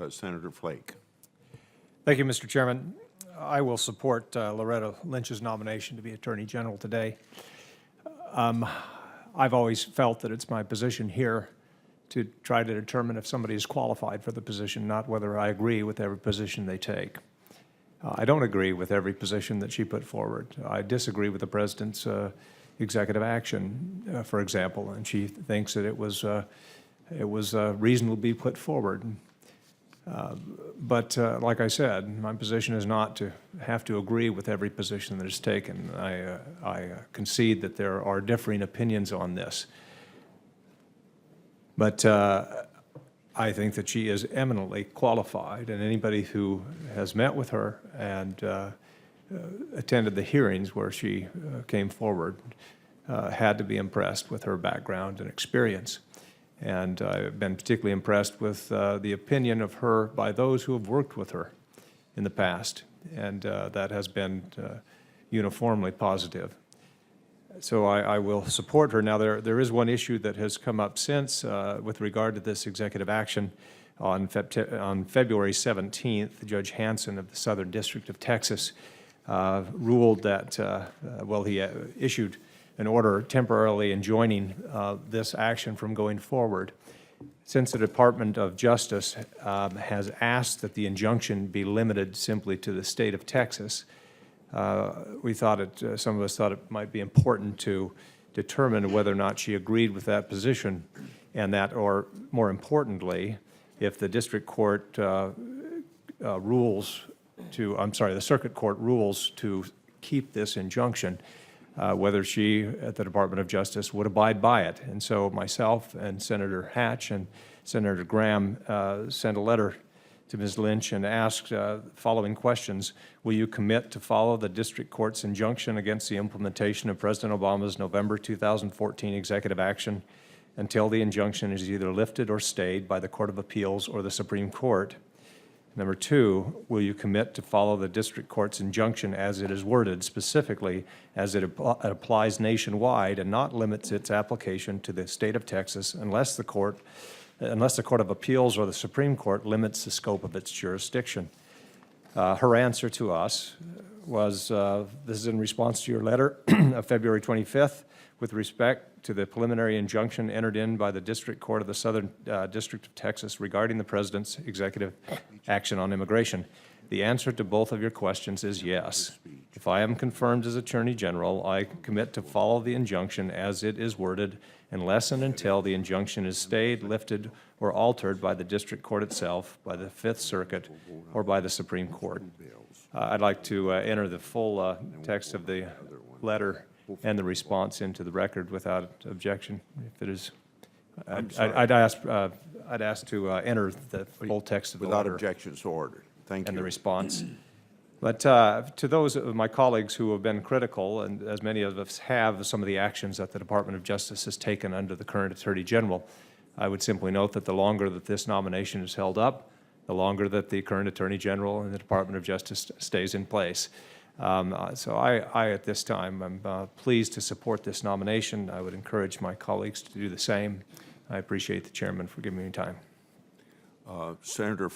Senator Flake. Thank you, Mr. Chairman. I will support Loretta Lynch's nomination to be Attorney General today. I've always felt that it's my position here to try to determine if somebody is qualified for the position, not whether I agree with every position they take. I don't agree with every position that she put forward. I disagree with the President's executive action, for example, and she thinks that it was reasonably put forward. But like I said, my position is not to have to agree with every position that is taken. I concede that there are differing opinions on this. But I think that she is eminently qualified, and anybody who has met with her and attended the hearings where she came forward had to be impressed with her background and experience. And I've been particularly impressed with the opinion of her by those who have worked with her in the past, and that has been uniformly positive. So I will support her. Now, there is one issue that has come up since with regard to this executive action. On February 17th, Judge Hanson of the Southern District of Texas ruled that, well, he issued an order temporarily enjoining this action from going forward. Since the Department of Justice has asked that the injunction be limited simply to the state of Texas, we thought some of us thought it might be important to determine whether or not she agreed with that position, and that, or more importantly, if the district court the circuit court rules to keep this injunction, whether she at the Department of Justice would abide by it. And so myself and Senator Hatch and Senator Graham sent a letter to Ms. Lynch and asked following questions: will you commit to follow the district court's injunction against the implementation of President Obama's November 2014 executive action until the injunction is either lifted or stayed by the Court of Appeals or the Supreme Court? Number two, will you commit to follow the district court's injunction as it is worded, specifically as it applies nationwide and not limits its application to the state of Texas unless the Court of Appeals or the Supreme Court limits the scope of its jurisdiction? Her answer to us was, this is in response to your letter of February 25th, with respect to the preliminary injunction entered in by the District Court of the Southern District of Texas regarding the President's executive action on immigration. The answer to both of your questions is yes. If I am confirmed as Attorney General, I commit to follow the injunction as it is worded unless and until the injunction is stayed, lifted, or altered by the District Court itself, by the Fifth Circuit, or by the Supreme Court. I'd like to enter the full text of the letter and the response into the record without objection, if it is. I'd ask to enter the full text of the letter. Without objection, so ordered. Thank you. And the response. But to those of my colleagues who have been critical, and as many of us have, some of the actions that the Department of Justice has taken under the current Attorney General, I would simply note that the longer that this nomination is held up, the longer that the current Attorney General and the Department of Justice stays in place. So I, at this time, I'm pleased to support this nomination. I would encourage my colleagues to do the same. I appreciate the Chairman for giving me time. Senator